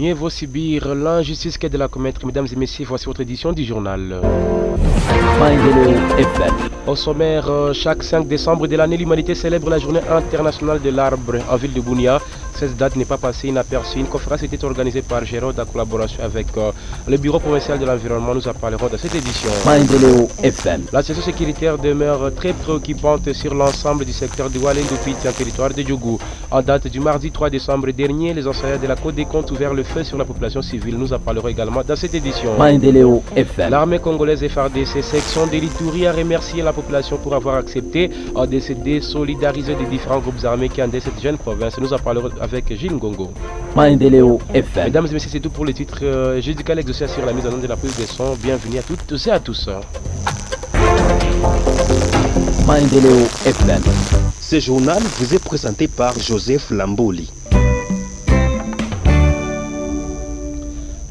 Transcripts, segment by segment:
Mieux vaut subir l'injustice que de la commettre. Mesdames et messieurs, voici votre édition du journal. Au sommaire, chaque 5 décembre de l'année, l'humanité célèbre la journée internationale de l'arbre en ville de Bunia. Cette date n'est pas passée inaperçue. Une conférence était organisée par Gérald en collaboration avec le Bureau provincial de l'environnement. Nous en parlerons dans cette édition. La situation sécuritaire demeure très préoccupante sur l'ensemble du secteur de Walendopiti en territoire de Djougou. En date du mardi 3 décembre dernier, les enseignants de la Côte des Comptes ont ouvert le feu sur la population civile. Nous en parlerons également dans cette édition. L'armée congolaise FARDC section de l'Ituri a remercié la population pour avoir accepté de se désolidariser des différents groupes armés qui endettent cette jeune province. Nous en parlerons avec Gilles Ngongo. Mesdames et messieurs, c'est tout pour les titres. Judical exaucé sur la mise en œuvre de la prise de son. Bienvenue à toutes et à tous. Ce journal vous est présenté par Joseph Lamboli.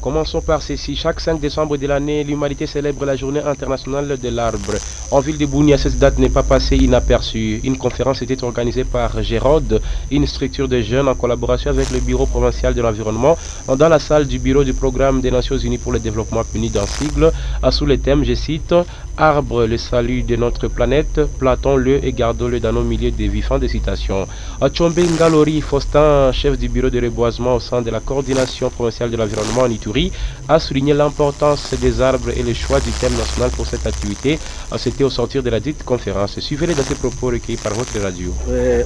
Commençons par ceci. Chaque 5 décembre de l'année, l'humanité célèbre la journée internationale de l'arbre. En ville de Bunia, cette date n'est pas passée inaperçue. Une conférence était organisée par Gérald, une structure de jeunes en collaboration avec le Bureau provincial de l'environnement, dans la salle du Bureau du Programme des Nations Unies pour le développement puni d'un sigle, sous le thème, je cite, Arbre, le salut de notre planète, plantons-le et gardons-le dans nos milieux de vivants de citation. Tchombe Ngalori, Faustin, chef du bureau de reboisement au sein de la coordination provinciale de l'environnement en Ituri, a souligné l'importance des arbres et le choix du thème national pour cette activité. C'était au sortir de la dite conférence. Suivez-les dans ces propos recueillis par votre radio.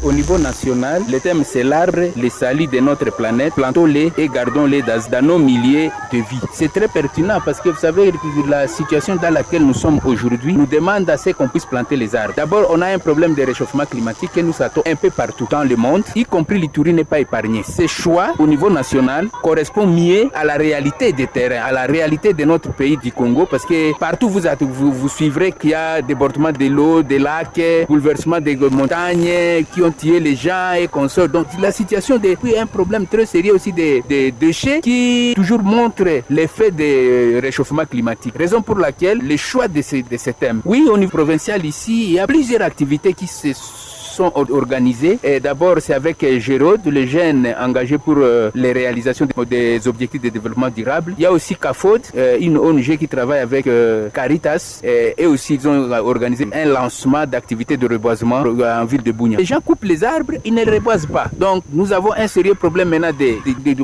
Au niveau national, le thème c'est l'arbre, le salut de notre planète, plantons-les et gardons-les dans nos milieux de vie. C'est très pertinent parce que vous savez, la situation dans laquelle nous sommes aujourd'hui nous demande assez qu'on puisse planter les arbres. D'abord, on a un problème de réchauffement climatique que nous attend un peu partout dans le monde, y compris l'Ituri n'est pas épargné. Ces choix au niveau national correspondent mieux à la réalité des terrains, à la réalité de notre pays du Congo, parce que partout vous suivrez qu'il y a débordement de l'eau, des lacs, bouleversement des montagnes qui ont tué les gens et consorts. Donc la situation depuis un problème très sérieux aussi des déchets qui toujours montre l'effet du réchauffement climatique. Raison pour laquelle le choix de ces thèmes. Oui, au niveau provincial ici, il y a plusieurs activités qui se sont organisées. D'abord, c'est avec Gérald, les jeunes engagés pour les réalisations des objectifs de développement durable. Il y a aussi CAFOD, une ONG qui travaille avec Caritas, et aussi ils ont organisé un lancement d'activités de reboisement en ville de Bunia. Les gens coupent les arbres, ils ne reboisent pas. Donc, nous avons un sérieux problème maintenant des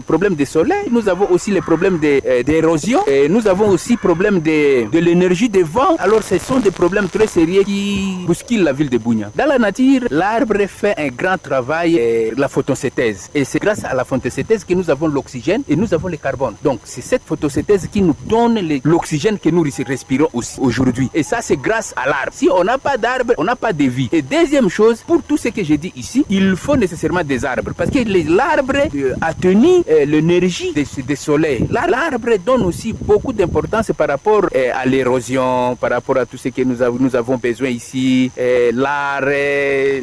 problèmes de soleil. Nous avons aussi les problèmes d'érosion. Nous avons aussi le problème de l'énergie des vents. Alors, ce sont des problèmes très sérieux qui bousculent la ville de Bunia. Dans la nature, l'arbre fait un grand travail, la photosynthèse. Et c'est grâce à la photosynthèse que nous avons l'oxygène et nous avons le carbone. Donc, c'est cette photosynthèse qui nous donne l'oxygène que nous respirons aussi aujourd'hui. Et ça, c'est grâce à l'arbre. Si on n'a pas d'arbre, on n'a pas de vie. Et deuxième chose, pour tout ce que j'ai dit ici, il faut nécessairement des arbres. Parce que l'arbre atténue l'énergie du soleil. L'arbre donne aussi beaucoup d'importance par rapport à l'érosion, par rapport à tout ce que nous avons besoin ici, l'art,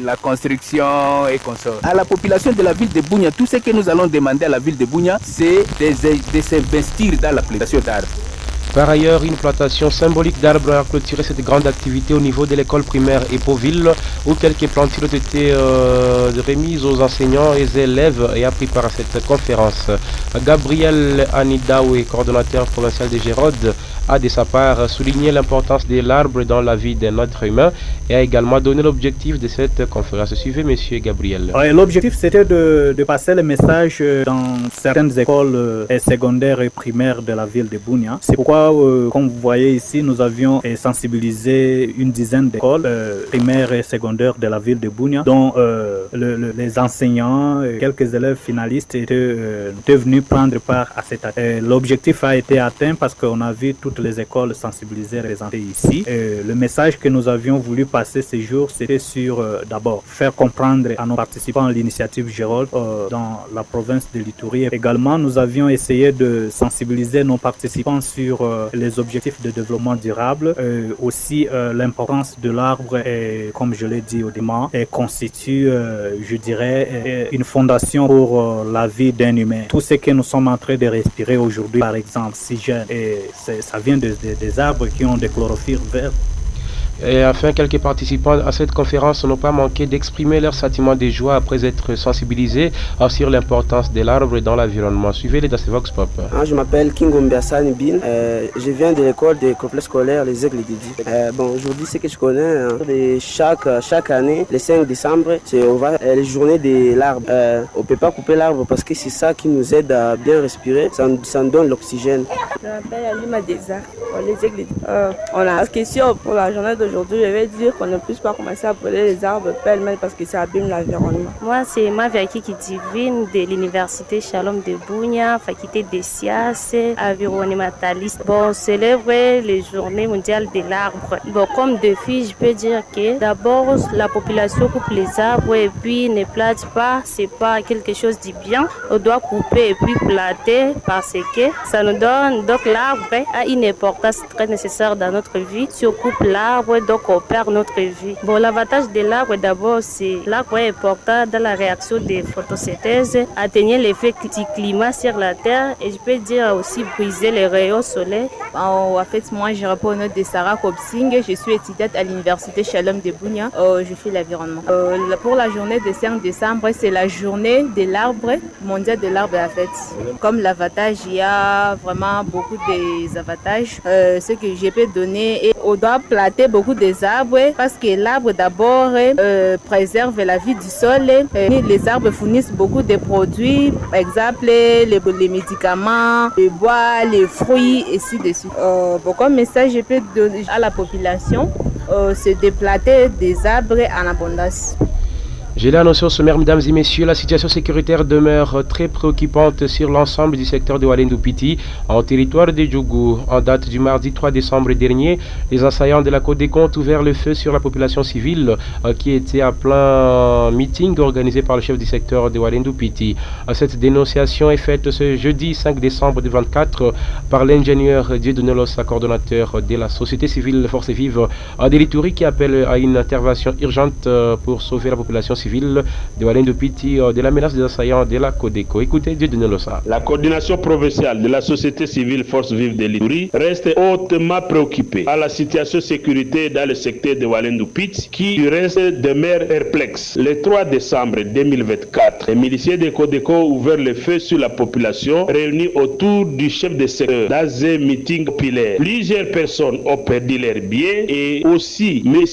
la construction et consorts. À la population de la ville de Bunia, tout ce que nous allons demander à la ville de Bunia, c'est de s'investir dans la plantation d'arbres. Par ailleurs, une plantation symbolique d'arbres a clôturé cette grande activité au niveau de l'école primaire Epoville, où quelques plantures ont été remises aux enseignants et élèves et appris par cette conférence. Gabriel Anidaoui, coordonnateur provincial de Gérald, a de sa part souligné l'importance de l'arbre dans la vie d'un être humain et a également donné l'objectif de cette conférence. Suivez monsieur Gabriel. L'objectif c'était de passer le message dans certaines écoles secondaires et primaires de la ville de Bunia. C'est pourquoi, comme vous voyez ici, nous avions sensibilisé une dizaine d'écoles primaires et secondaires de la ville de Bunia, dont les enseignants et quelques élèves finalistes étaient venus prendre part à cette activité. L'objectif a été atteint parce qu'on a vu toutes les écoles sensibilisées représentées ici. Le message que nous avions voulu passer ces jours, c'était sur d'abord faire comprendre à nos participants l'initiative Gérald dans la province de l'Ituri. Également, nous avions essayé de sensibiliser nos participants sur les objectifs de développement durable, aussi l'importance de l'arbre, et comme je l'ai dit au début, constitue, je dirais, une fondation pour la vie d'un humain. Tout ce que nous sommes en train de respirer aujourd'hui, par exemple, oxygène, et ça vient des arbres qui ont des chlorophylles verts. Et enfin, quelques participants à cette conférence n'ont pas manqué d'exprimer leur sentiment de joie après être sensibilisés sur l'importance de l'arbre dans l'environnement. Suivez-les dans ces Vox Pop. Je m'appelle Kingombe Hassan Bin. Je viens de l'école des complexes scolaires Les Aigles Didi. Aujourd'hui, ce que je connais, chaque année, le 5 décembre, c'est les journées de l'arbre. On ne peut pas couper l'arbre parce que c'est ça qui nous aide à bien respirer. Ça nous donne l'oxygène. Je m'appelle Alima Deza. Les Aigles Didi. On a la question pour la journée d'aujourd'hui. Je vais dire qu'on ne puisse pas commencer à brûler les arbres pêle-mêle parce que ça abîme l'environnement. Moi, c'est Maviaki Divine de l'Université Shalom de Bunia, faculté des sciences environnementaliste. On célèbre les journées mondiales de l'arbre. Comme défi, je peux dire que d'abord, la population coupe les arbres et puis ne plante pas. C'est pas quelque chose de bien. On doit couper et puis planter parce que ça nous donne. Donc, l'arbre a une importance très nécessaire dans notre vie. Si on coupe l'arbre, donc on perd notre vie. L'avantage de l'arbre, d'abord, c'est l'arbre est important dans la réaction des photosynthèses, atteindre l'effet du climat sur la Terre et je peux dire aussi briser les rayons solaires. En fait, moi, je réponds au nom de Sarah Kobsing. Je suis étudiante à l'Université Shalom de Bunia. Je fais l'environnement. Pour la journée du 5 décembre, c'est la journée de l'arbre, mondial de l'arbre en fait. Comme l'avantage, il y a vraiment beaucoup d'avantages. Ce que je peux donner, et on doit planter beaucoup d'arbres parce que l'arbre d'abord préserve la vie du sol. Les arbres fournissent beaucoup de produits, par exemple les médicaments, les bois, les fruits, et ainsi de suite. Comme message, je peux donner à la population, c'est de planter des arbres en abondance. J'ai l'ai annoncé au sommaire, mesdames et messieurs, la situation sécuritaire demeure très préoccupante sur l'ensemble du secteur de Walendu-Piti, en territoire de Djougou. En date du mardi 3 décembre dernier, les assaillants de la Codeco ont ouvert le feu sur la population civile qui était à plein meeting organisé par le chef du secteur de Walendu-Piti. Cette dénonciation est faite ce jeudi 5 décembre 2024 par l'ingénieur Dieudonné Lossa, coordonnateur de la société civile Force Vive de l'Ituri, qui appelle à une intervention urgente pour sauver la population civile de Walendu-Piti de la menace des assaillants de la Codeco. Écoutez Dieudonné Lossa. La coordination provinciale de la société civile Force Vive de l'Ituri reste hautement préoccupée par la situation sécurité dans le secteur de Walendu-Piti qui reste demeure perplexe. Le 3 décembre 2024, les miliciens de Codeco ont ouvert le feu sur la population réunie autour du chef de secteur dans un meeting populaire. Plusieurs personnes ont perdu leurs biens et aussi M.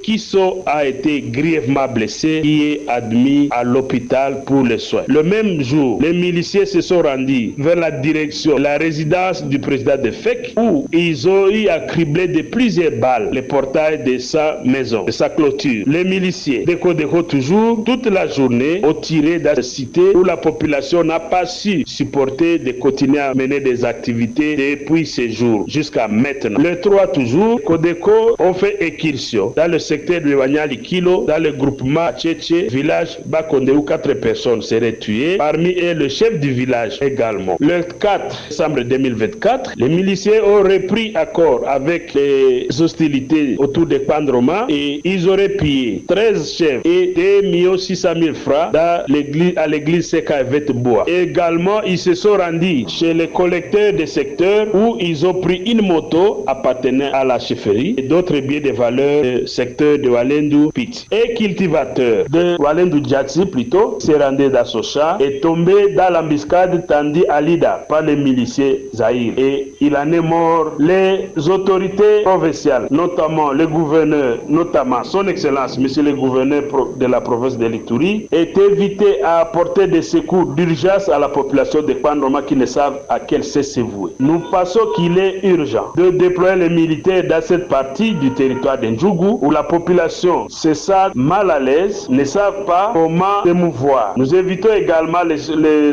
Kisso a été grièvement blessé et est admis à l'hôpital pour les soins. Le même jour, les miliciens se sont rendus vers la direction de la résidence du président de FEC où ils ont eu à cribler de plusieurs balles les portails de sa maison, de sa clôture. Les miliciens de Codeco toujours toute la journée ont tiré dans cette cité où la population n'a pas su supporter de continuer à mener des activités depuis ce jour jusqu'à maintenant. Le 3 toujours, Codeco ont fait incursion dans le secteur de Wanyali Kilo, dans le groupement Tchétché, village Bakonde où 4 personnes seraient tuées, parmi eux le chef du village également. Le 4 décembre 2024, les miliciens ont repris accord avec les hostilités autour de Pandroma et ils auraient pillé 13 chefs et 2 600 000 francs à l'église Sekavet Bois. Également, ils se sont rendus chez les collecteurs des secteurs où ils ont pris une moto appartenant à la chefferie et d'autres biens de valeur du secteur de Walendu-Piti. Et cultivateur de Walendu-Djatsi plutôt s'est rendu dans son champ et tombé dans l'embuscade tendue à Lida par les miliciens Zahir et il en est mort. Les autorités provinciales, notamment le gouverneur, notamment son excellence monsieur le gouverneur de la province de l'Ituri, est invité à apporter des secours d'urgence à la population de Pandroma qui ne savent à quel cesse se vouer. Nous pensons qu'il est urgent de déployer les militaires dans cette partie du territoire d'Ndjougou où la population se sent mal à l'aise, ne savent pas comment se mouvoir. Nous invitons également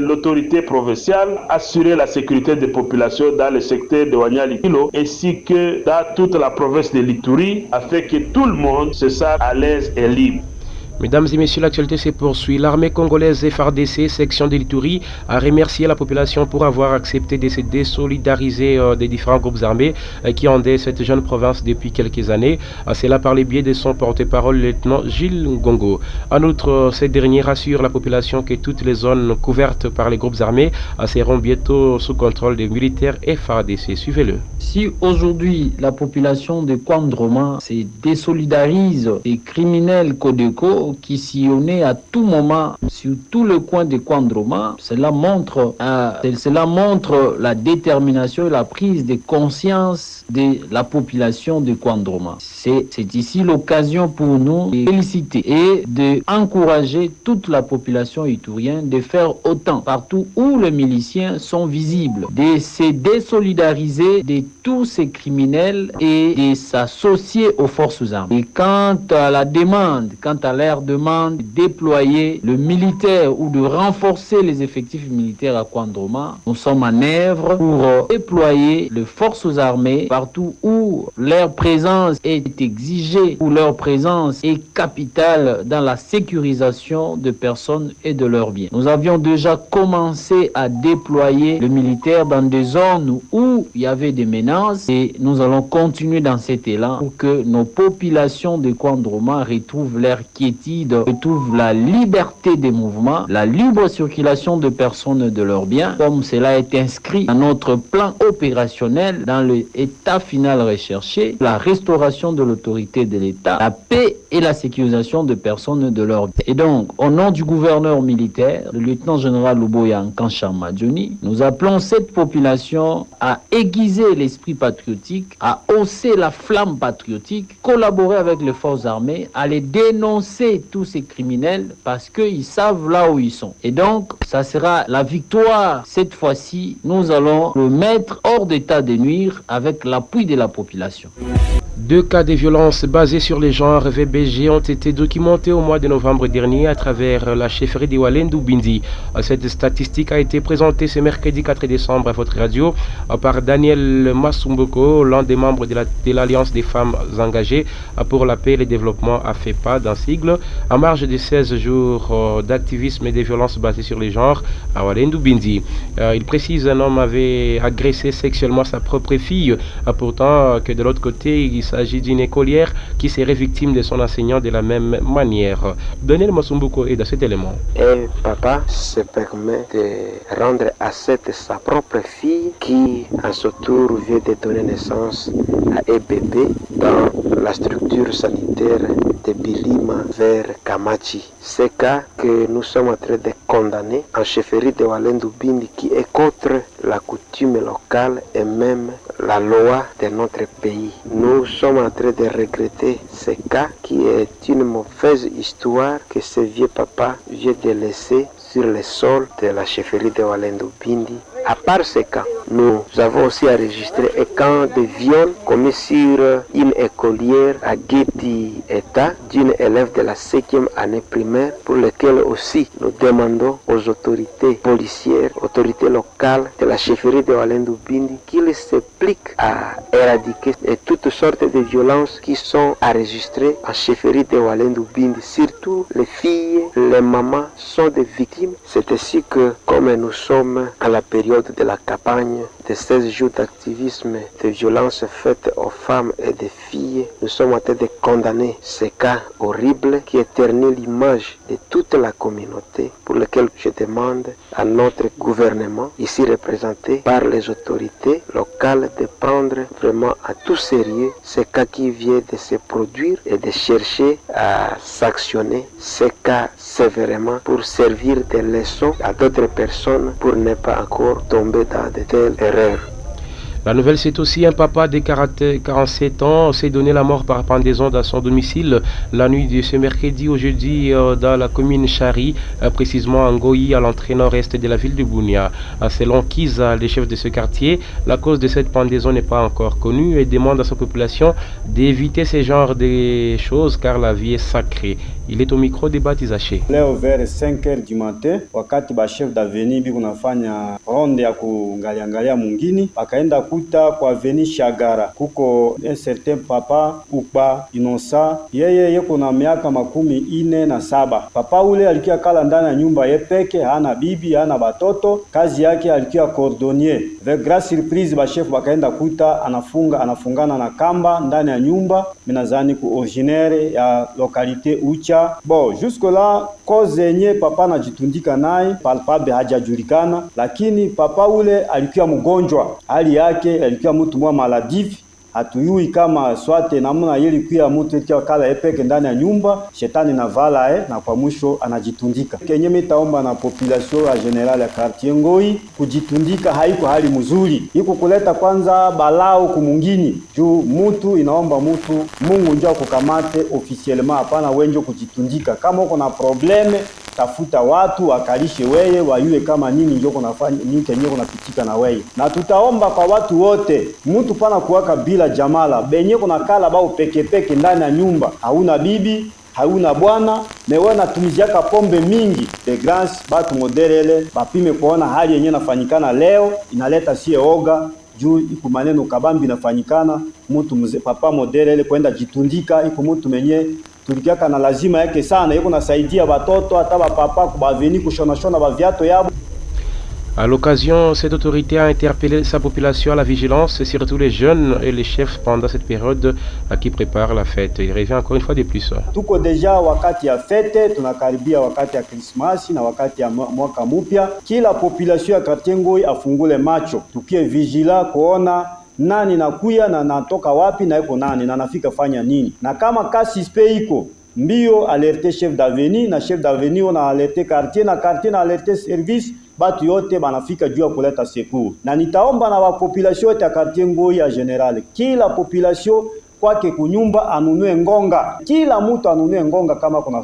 l'autorité provinciale à assurer la sécurité des populations dans le secteur de Wanyali Kilo ainsi que dans toute la province de l'Ituri afin que tout le monde se sente à l'aise et libre. Mesdames et messieurs, l'actualité se poursuit. L'armée congolaise FARDC, section de l'Ituri, a remercié la population pour avoir accepté de se désolidariser des différents groupes armés qui ondaient cette jeune province depuis quelques années. C'est là par le biais de son porte-parole, le lieutenant Gilles Ngongo. En outre, ce dernier rassure la population que toutes les zones couvertes par les groupes armés seront bientôt sous contrôle des militaires FARDC. Suivez-le. Si aujourd'hui la population de Kwandroma se désolidarise des criminels Codeco qui sillonnaient à tout moment sur tout le coin de Kwandroma, cela montre la détermination et la prise de conscience de la population de Kwandroma. C'est ici l'occasion pour nous de féliciter et d'encourager toute la population iturienne de faire autant partout où les miliciens sont visibles, de se désolidariser de tous ces criminels et de s'associer aux forces armées. Et quant à la demande, quant à leur demande de déployer le militaire ou de renforcer les effectifs militaires à Kwandroma, nous sommes en œuvre pour déployer les forces armées partout où leur présence est exigée, où leur présence est capitale dans la sécurisation de personnes et de leurs biens. Nous avions déjà commencé à déployer le militaire dans des zones où il y avait des menaces et nous allons continuer dans cet élan pour que nos populations de Kwandroma retrouvent leur quiétude, retrouvent la liberté des mouvements, la libre circulation de personnes et de leurs biens, comme cela est inscrit dans notre plan opérationnel, dans l'état final recherché, la restauration de l'autorité de l'État, la paix et la sécurisation de personnes et de leurs biens. Et donc, au nom du gouverneur militaire, le lieutenant-général Luboya Nkanchama Johnny, nous appelons cette population à aiguiser l'esprit patriotique, à hausser la flamme patriotique, collaborer avec les forces armées, à les dénoncer tous ces criminels parce qu'ils savent là où ils sont. Et donc, ça sera la victoire. Cette fois-ci, nous allons le mettre hors d'état de nuire avec l'appui de la population. 2 cas de violence basés sur les genres VBG ont été documentés au mois de novembre dernier à travers la chefferie de Walendu Bindi. Cette statistique a été présentée ce mercredi 4 décembre à votre radio par Daniel Masumboko, l'un des membres de l'Alliance des femmes engagées pour la paix et le développement AFEPA d'un sigle, en marge de 16 jours d'activisme et de violences basées sur les genres à Walendu Bindi. Il précise qu'un homme avait agressé sexuellement sa propre fille, pourtant que de l'autre côté, il s'agit d'une écolière qui serait victime de son enseignant de la même manière. Daniel Masumbuko est dans cet élément. Un papa se permet de rendre ascète sa propre fille qui, à son tour, vient de donner naissance à un bébé dans la structure sanitaire de Bilima vers Kamachi. C'est cas que nous sommes en train de condamner en chefferie de Walendu Bindi qui est contre la coutume locale et même la loi de notre pays. Nous sommes en train de regretter ce cas qui est une mauvaise histoire que ce vieux papa vient de laisser sur le sol de la chefferie de Walendu Bindi. À part ce cas, nous avons aussi enregistré un cas de viol commis sur une écolière à Geti État d'une élève de la 5e année primaire pour lequel aussi nous demandons aux autorités policières, autorités locales de la chefferie de Walendu Bindi qu'ils s'appliquent à éradiquer toutes sortes de violences qui sont enregistrées en chefferie de Walendu Bindi. Surtout les filles, les mamans sont des victimes. C'est ainsi que comme nous sommes à la période de la campagne de 16 jours d'activisme de violences faites aux femmes et des filles, nous sommes en train de condamner ces cas horribles qui éternisent l'image de toute la communauté, pour lequel je demande à notre gouvernement, ici représenté par les autorités locales, de prendre vraiment à tout sérieux ces cas qui viennent de se produire et de chercher à sanctionner ces cas sévèrement pour servir de leçon à d'autres personnes pour ne pas encore tomber dans de telles erreurs. La nouvelle, c'est aussi un papa de 47 ans s'est donné la mort par pendaison dans son domicile la nuit de ce mercredi au jeudi dans la commune Chari, précisément en Goyi, à l'entrée nord-est de la ville de Bunia. Selon Kiza, le chef de ce quartier, la cause de cette pendaison n'est pas encore connue et demande à sa population d'éviter ce genre de choses car la vie est sacrée. Il est au micro de Batizaché. Leo vers 5h du matin, wakati ba chef d'avenue biko nafanya ronde ya kuangalia mungini, wakaenda kuta kwa avenue Shagara. Kuko un certain papa Ukba Inosa, yeye yeko na miaka 47. Papa ule alikia kala ndani ya nyumba yepeke, hana bibi, hana batoto, kazi yake alikia cordonnier. Avec grande surprise ba chef wakaenda kuta anafungana na kamba ndani ya nyumba, minazani ku originaire ya lokalite Ucha. Bon, jusque là cause yenye papa anajitundika naye palpable hajajulikana, lakini papa ule alikuwa mgonjwa, hali yake alikuwa mtu mwa maladif. Hatuyui kama swate namna yeli kuya mtu eti kala epeke ndani ya nyumba, shetani na vala na kwa mwisho anajitundika. Kenye mitaomba na population ya general ya quartier Ngoi, kujitundika haiko hali mzuri. Iko kuleta kwanza balao kumungini. Juu mtu inaomba mtu Mungu njoo kukamate officiellement, hapana wenjo kujitundika. Kama uko na probleme tafuta watu wakalishe weye wayue kama nini njoo kunafanya nini kenye kunapitika na weye. Na tutaomba kwa watu wote, mtu pana kuwaka bila jamala, benye kuna kala bao peke ndani ya nyumba, hauna bibi, hauna bwana, mewe natumiziaka pombe mingi. De grâce batu moderele bapime kuona hali yenye nafanyikana leo inaleta sie oga juu iku maneno kabambi nafanyikana. Mtu papa moderele kwenda jitundika iku mtu menye tulikiaka na lazima yake sana, yuko nasaidia watoto hata papa kubaveni kushona baviato yabo. À l'occasion, cette autorité a interpellé sa population à la vigilance, surtout les jeunes et les chefs pendant cette période qui préparent la fête. Il revient encore une fois de plus. Tuko deja wakati ya fete, tunakaribia wakati ya Christmas na wakati ya mwaka mpya. Kila population ya quartier Ngoi afungule macho, tukie vigila kuona nani nakuya na natoka wapi na iko nani na nafika fanya nini. Na kama kasi spe iko mbio alerte chef d'avenue na chef d'avenue ona alerte quartier na quartier na alerte service, batu yote banafika juu ya kuleta secours. Na nitaomba na population yote ya quartier Ngoi ya general, kila population kwake kunyumba anunue ngonga, kila mtu anunue ngonga kama kuna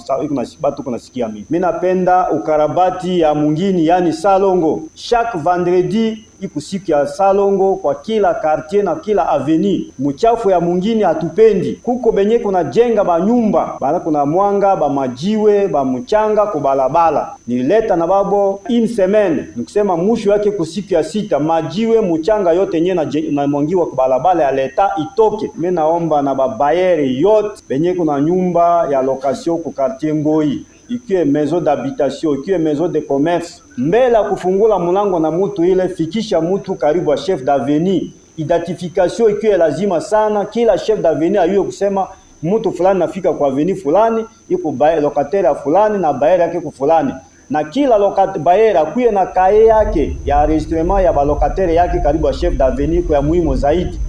batu kunasikia mimi. Mimi napenda ukarabati ya mungini, yani salongo. Chaque vendredi iku siku ya salongo kwa kila quartier na kila avenue. Mchafu ya mungini hatupendi. Kuko benye kuna jenga ba nyumba, bana kuna mwanga, ba majiwe, ba mchanga kubalabala. Nilileta na babo in semaine, nikisema mushu yake kusiku ya 6, majiwe, mchanga yote nye na mwangiwa kubalabala ya leta itoke. Mimi naomba na babayere yote benye kuna nyumba ya location ku quartier Ngoi, ikiwe maison d'habitation, ikiwe maison de commerce, mbele kufungula mulango na mutu ile, fikisha mutu karibu wa chef d'avenue. Identification ikiwe lazima sana, kila chef d'avenue ayue kusema mutu fulani nafika kwa avenue fulani, iko locataire ya fulani na bayere yake ku fulani. Na kila bayere akuye na kaye yake ya enregistrement ya balocataire yake karibu wa chef d'avenue, kwa muhimu zaidi.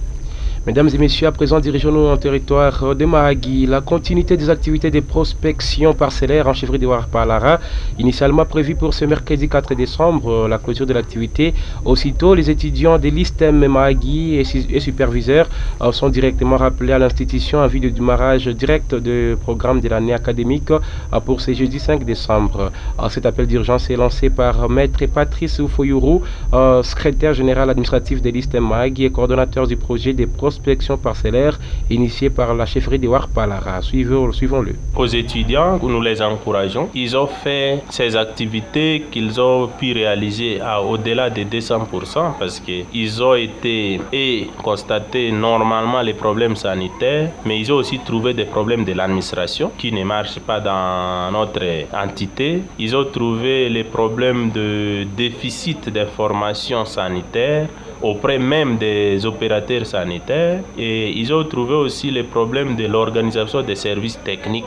Mesdames et messieurs, à présent, dirigeons-nous en territoire de Mahagi. La continuité des activités de prospection parcellaire en chefferie de Warpalara, initialement prévue pour ce mercredi 4 décembre, la clôture de l'activité. Aussitôt, les étudiants de l'ISTEM Mahagi et superviseurs sont directement rappelés à l'institution en vue du démarrage direct du programme de l'année académique pour ce jeudi 5 décembre. Cet appel d'urgence est lancé par Maître Patrice Oufoyourou, secrétaire général administratif de l'ISTEM Mahagi et coordonnateur du projet de prospection parcellaire initié par la chefferie de Warpalara. Suivons-le. Aux étudiants, nous les encourageons. Ils ont fait ces activités qu'ils ont pu réaliser au-delà de 200% parce qu'ils ont été et constaté normalement les problèmes sanitaires, mais ils ont aussi trouvé des problèmes de l'administration qui ne marchent pas dans notre entité. Ils ont trouvé les problèmes de déficit d'information sanitaire auprès même des opérateurs sanitaires, et ils ont trouvé aussi les problèmes de l'organisation des services techniques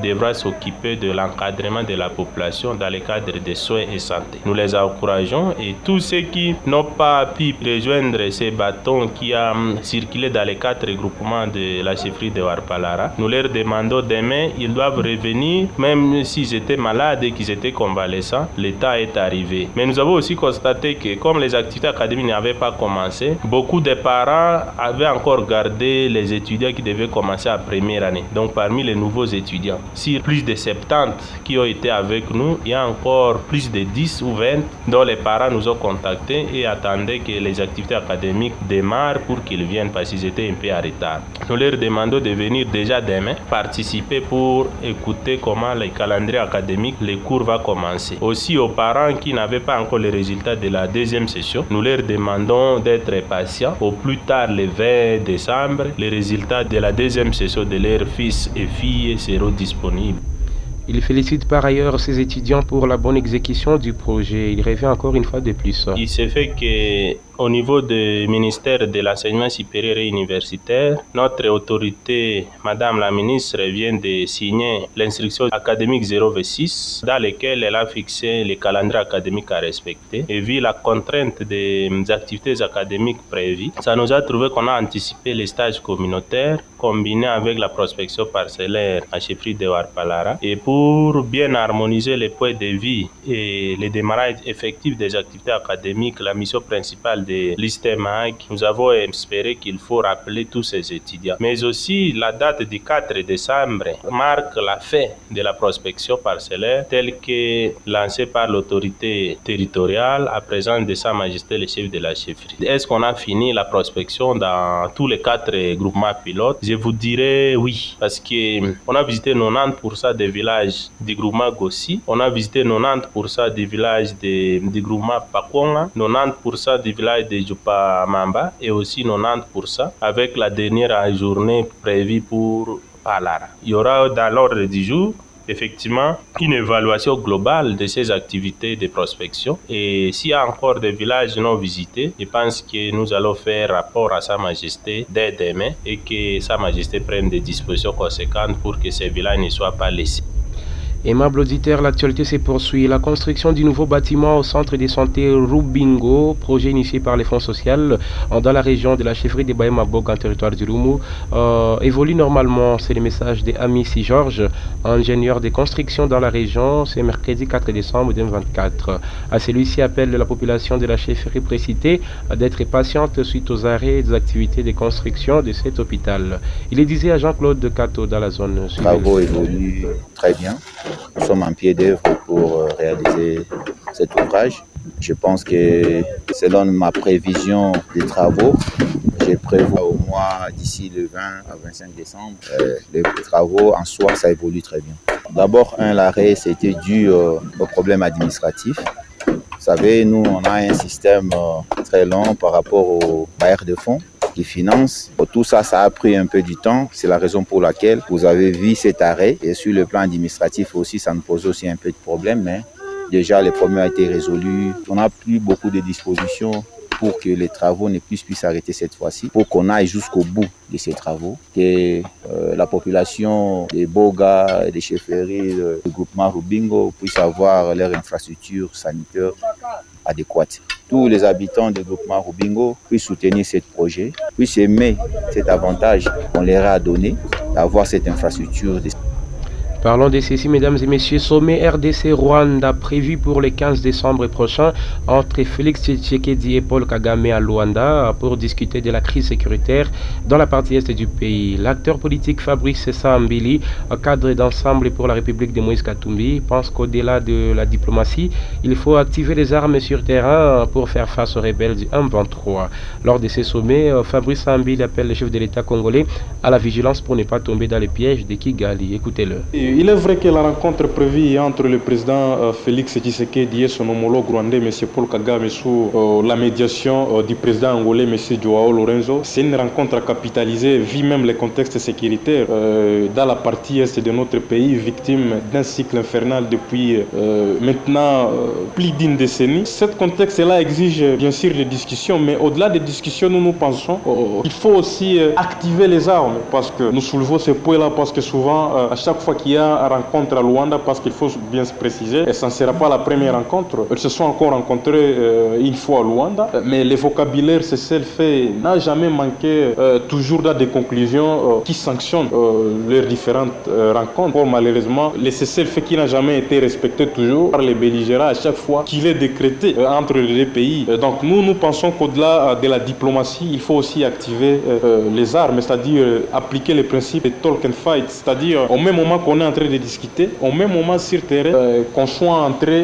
devra s'occuper de l'encadrement de la population dans le cadre des soins et santé. Nous les encourageons, et tous ceux qui n'ont pas pu rejoindre ces bâtons qui ont circulé dans les 4 groupements de la chefferie de Warpalara, nous leur demandons demain, ils doivent revenir, même s'ils étaient malades et qu'ils étaient convalescents, le temps est arrivé. Mais nous avons aussi constaté que comme les activités académiques n'avaient pas commencé, beaucoup de parents avaient encore gardé les étudiants qui devaient commencer à première année, donc parmi les nouveaux étudiants. sur plus de 70 qui ont été avec nous, il y a encore plus de 10 ou 20 dont les parents nous ont contactés et attendaient que les activités académiques démarrent pour qu'ils viennent parce qu'ils étaient un peu en retard. Nous leur demandons de venir déjà demain participer pour écouter comment le calendrier académique, les cours va commencer. Aussi aux parents qui n'avaient pas encore les résultats de la deuxième session, nous leur demandons d'être patients. Au plus tard le 20 décembre, les résultats de la deuxième session de leurs fils et filles seront disponibles. Il félicite par ailleurs ses étudiants pour la bonne exécution du projet. Il revient encore une fois de plus. Il se fait qu'au niveau du ministère de l'enseignement supérieur et universitaire, notre autorité, Madame la ministre, vient de signer l'instruction académique 026 dans laquelle elle a fixé les calendriers académiques à respecter. Et vu la contrainte des activités académiques prévues, ça nous a trouvé qu'on a anticipé les stages communautaires combinés avec la prospection parcellaire à chefferie de Warpalara. Et pour bien harmoniser les points de vie et le démarrage effectif des activités académiques, la mission principale de l'ISTEMAC, nous avons espéré qu'il faut rappeler tous ces étudiants. Mais aussi, la date du 4 décembre marque la fin de la prospection parcellaire telle que lancée par l'autorité territoriale à présence de Sa Majesté le chef de la chefferie. Est-ce qu'on a fini la prospection dans tous les 4 groupements pilotes? Je vous dirais oui, parce qu'on a visité 90% des villages du groupement Gossi, on a visité 90% des villages du groupement Pakonga, 90% des villages de Jupa Mamba et aussi 90% avec la dernière journée prévue pour Palara. Il y aura dans l'ordre du jour effectivement une évaluation globale de ces activités de prospection et s'il y a encore des villages non visités, je pense que nous allons faire rapport à Sa Majesté dès demain et que Sa Majesté prenne des dispositions conséquentes pour que ces villages ne soient pas laissés. Aimable auditeur, l'actualité se poursuit. La construction du nouveau bâtiment au centre de santé Rubingo, projet initié par les fonds sociaux dans la région de la chefferie de Baïmabog en territoire du Rumu, évolue normalement. C'est le message d'Amissi Georges, ingénieur de construction dans la région, c'est mercredi 4 décembre 2024. À celui-ci appelle la population de la chefferie précitée d'être patiente suite aux arrêts des activités de construction de cet hôpital. Il le disait à Jean-Claude Cato dans la zone sud. Les travaux évoluent très bien. Nous sommes en pied d'œuvre pour réaliser cet ouvrage. Je pense que selon ma prévision des travaux, je prévois au mois d'ici le 20 à 25 décembre, les travaux en soi, ça évolue très bien. D'abord, l'arrêt, c'était dû au problème administratif. Vous savez, nous, on a un système très long par rapport aux bailleurs de fonds qui financent. Tout ça, ça a pris un peu du temps. C'est la raison pour laquelle vous avez vu cet arrêt. Et sur le plan administratif aussi, ça nous pose aussi un peu de problème, mais déjà, les problèmes ont été résolus. On n'a plus beaucoup de dispositions pour que les travaux ne puissent plus s'arrêter cette fois-ci, pour qu'on aille jusqu'au bout de ces travaux, que la population des Boga, des chefferies, du groupement Rubingo puisse avoir leur infrastructure sanitaire adéquate. Tous les habitants du groupement Rubingo puissent soutenir ce projet, puissent aimer cet avantage qu'on leur a donné d'avoir cette infrastructure. Parlons de ceci, mesdames et messieurs. Sommet RDC Rwanda prévu pour le 15 décembre prochain entre Félix Tshisekedi et Paul Kagame à Luanda pour discuter de la crise sécuritaire dans la partie est du pays. L'acteur politique Fabrice Sambili, cadre d'ensemble pour la République de Moïse Katumbi, pense qu'au-delà de la diplomatie, il faut activer les armes sur terrain pour faire face aux rebelles du M23. Lors de ces sommets, Fabrice Sambili appelle le chef de l'État congolais à la vigilance pour ne pas tomber dans les pièges de Kigali. Écoutez-le. Il est vrai que la rencontre prévue entre le président Félix Tshisekedi et son homologue rwandais, M. Paul Kagame, sous la médiation du président angolais, M. Joao Lorenzo, c'est une rencontre à capitaliser, vu même les contextes sécuritaires dans la partie est de notre pays, victime d'un cycle infernal depuis maintenant plus d'une décennie. Ce contexte-là exige bien sûr des discussions, mais au-delà des discussions, nous pensons qu'il faut aussi activer les armes, parce que nous soulevons ce point-là, parce que souvent, à chaque fois qu'il y a rencontre à Luanda, parce qu'il faut bien se préciser, et ça ne sera pas la première rencontre. Ils se sont encore rencontrés une fois à Luanda, mais le vocabulaire cessez-le-feu n'a jamais manqué toujours dans des conclusions qui sanctionnent leurs différentes rencontres. Or, malheureusement, le cessez-le-feu qui n'a jamais été respecté toujours par les belligérants à chaque fois qu'il est décrété entre les deux pays. Donc nous pensons qu'au-delà de la diplomatie, il faut aussi activer les armes, c'est-à-dire appliquer les principes de talk and fight, c'est-à-dire au même moment qu'on est en train de discuter, au même moment sur terrain, qu'on soit en train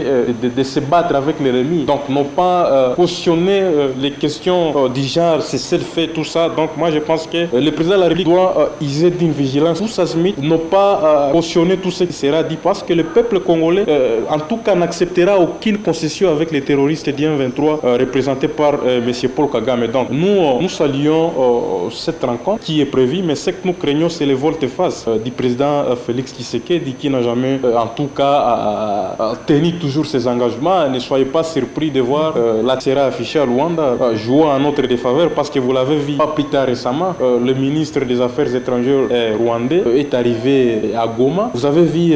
de se battre avec l'ennemi. Donc, non pas cautionner les questions du genre, c'est ce fait, tout ça. Donc, moi, je pense que le président de la République doit user d'une vigilance. Tout ça se met, ne pas cautionner tout ce qui sera dit, parce que le peuple congolais, en tout cas, n'acceptera aucune concession avec les terroristes du M23 représentés par M. Paul Kagame. Donc, nous saluons cette rencontre qui est prévue, mais ce que nous craignons, c'est les volte-face du président Félix Tshisekedi, qui n'a jamais, en tout cas, tenu toujours ses engagements. Ne soyez pas surpris de voir la Sera affichée à Luanda jouer en notre défaveur, parce que vous l'avez vu pas plus tard récemment, le ministre des Affaires étrangères rwandais est arrivé à Goma. Vous avez vu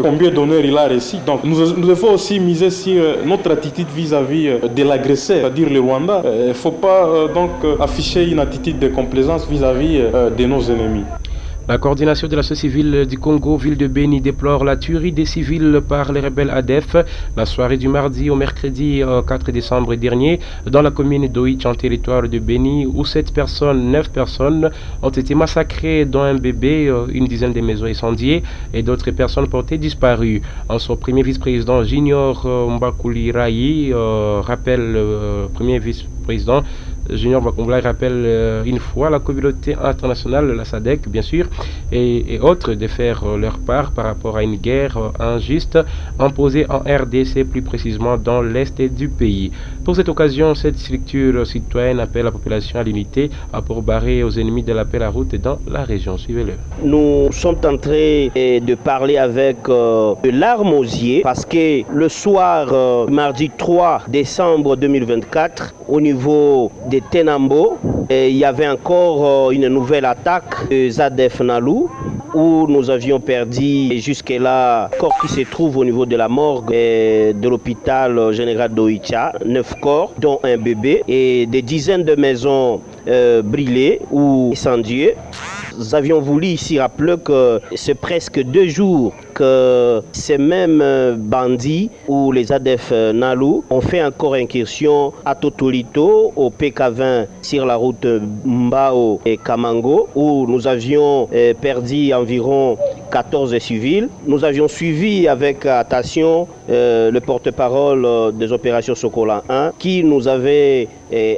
combien d'honneur il a reçu. Donc nous devons aussi miser sur notre attitude vis-à-vis de l'agresseur, c'est-à-dire le Rwanda. Il ne faut pas donc afficher une attitude de complaisance vis-à-vis de nos ennemis. La coordination de la société civile du Congo, ville de Beni, déplore la tuerie des civils par les rebelles ADF la soirée du mardi au mercredi 4 décembre dernier dans la commune d'Oïch en territoire de Beni, où 9 personnes ont été massacrées, dont un bébé, une dizaine de maisons incendiées et d'autres personnes portées disparues. En son premier vice-président Junior Mbakuli Rayi rappelle premier vice-président Junior Bakombla rappelle une fois la communauté internationale, la SADC bien sûr, et autres de faire leur part par rapport à une guerre injuste imposée en RDC, plus précisément dans l'est du pays. Pour cette occasion, cette structure citoyenne appelle la population à l'unité pour barrer aux ennemis de la paix la route dans la région. Suivez-le. Nous sommes en train de parler avec de larmes aux yeux parce que le soir, mardi 3 décembre 2024, au niveau de Tenambo, il y avait encore une nouvelle attaque de Zadef Nalou où nous avions perdu jusque-là corps qui se trouve au niveau de la morgue de l'hôpital général d'Oïcha, 9 corps dont un bébé et des dizaines de maisons brûlées ou incendiées. Nous avions voulu ici rappeler que c'est presque 2 jours que ces mêmes bandits ou les ADF Nalou ont fait encore incursion à Totolito, au PK20 sur la route Mbao et Kamango, où nous avions perdu environ 14 civils. Nous avions suivi avec attention le porte-parole des opérations Sokola 1 qui nous avait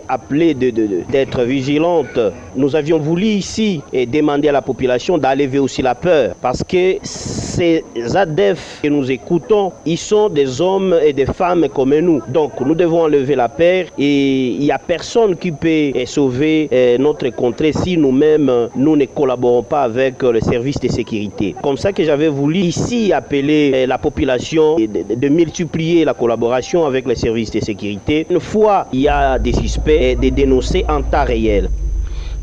appelé d'être vigilante. Nous avions voulu ici demander à la population d'enlever aussi la peur parce que ces ADF que nous écoutons, ils sont des hommes et des femmes comme nous. Donc nous devons enlever la peur et il n'y a personne qui peut sauver notre contrée si nous-mêmes nous ne collaborons pas avec le service de sécurité. Comme ça que j'avais voulu ici appeler la population de multiplier la collaboration avec les services de sécurité. Une fois il y a des suspects, de dénoncer en temps réel.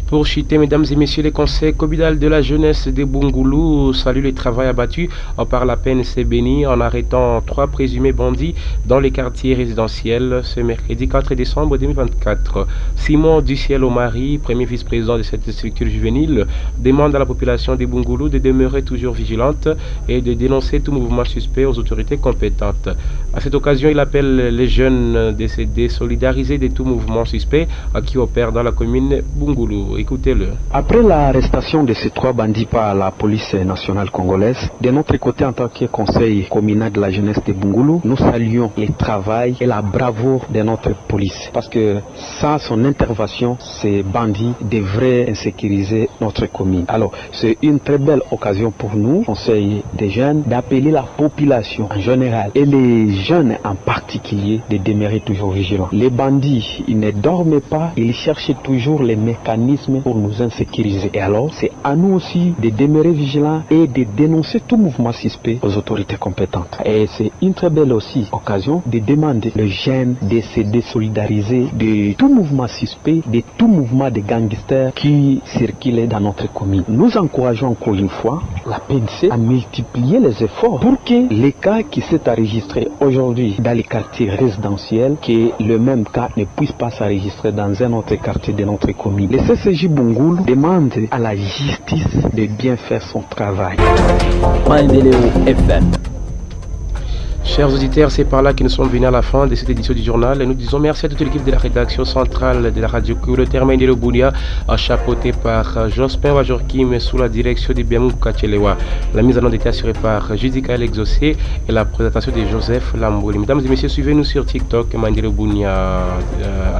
Pour chuter, mesdames et messieurs, les conseils communal de la jeunesse de Bungoulou salue le travail abattu par la PNC Beni en arrêtant 3 présumés bandits dans les quartiers résidentiels ce mercredi 4 décembre 2024. Simon Duciel-Omari, premier vice-président de cette structure juvénile, demande à la population de Bungoulou de demeurer toujours vigilante et de dénoncer tout mouvement suspect aux autorités compétentes. À cette occasion, il appelle les jeunes de se désolidariser de tout mouvement suspect qui opère dans la commune Bungoulou. Écoutez-le. Après l'arrestation de ces 3 bandits par la police nationale congolaise, de notre côté en tant que conseil communal de la jeunesse de Bungoulou, nous saluons le travail et la bravoure de notre police. Parce que sans son intervention, ces bandits devraient insécuriser notre commune. Alors, c'est une très belle occasion pour nous, conseil des jeunes, d'appeler la population en général et les jeunes en particulier de demeurer toujours vigilants. Les bandits, ils ne dorment pas, ils cherchent toujours les mécanismes pour nous insécuriser. Et alors, c'est à nous aussi de demeurer vigilants et de dénoncer tout mouvement suspect aux autorités compétentes. Et c'est une très belle aussi occasion de demander aux jeunes de se désolidariser de tout mouvement suspect, de tout mouvement de gangsters qui circulent dans notre commune. Nous encourageons encore une fois la PNC à multiplier les efforts pour que les cas qui s'est enregistrés aujourd'hui dans les quartiers résidentiels, que le même cas ne puisse pas s'enregistrer dans un autre quartier de notre commune. Le CCJ Bungoulou demande à la justice de bien faire son travail. Chers auditeurs, c'est par là que nous sommes venus à la fin de cette édition du journal. Et nous disons merci à toute l'équipe de la rédaction centrale de la radio communautaire Mandelo Bunia, chapeautée par Jospin Wajorkim sous la direction de Biamou Kachelewa. La mise en onde était assurée par Judika Exaucé et la présentation de Joseph Lambouli. Mesdames et messieurs, suivez-nous sur TikTok Mandelo Bunia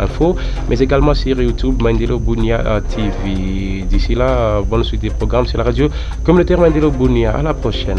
Info, mais également sur YouTube Mandelo Bunia TV. D'ici là, bonne suite des programmes sur la radio communautaire Mandelo Bunia. À la prochaine.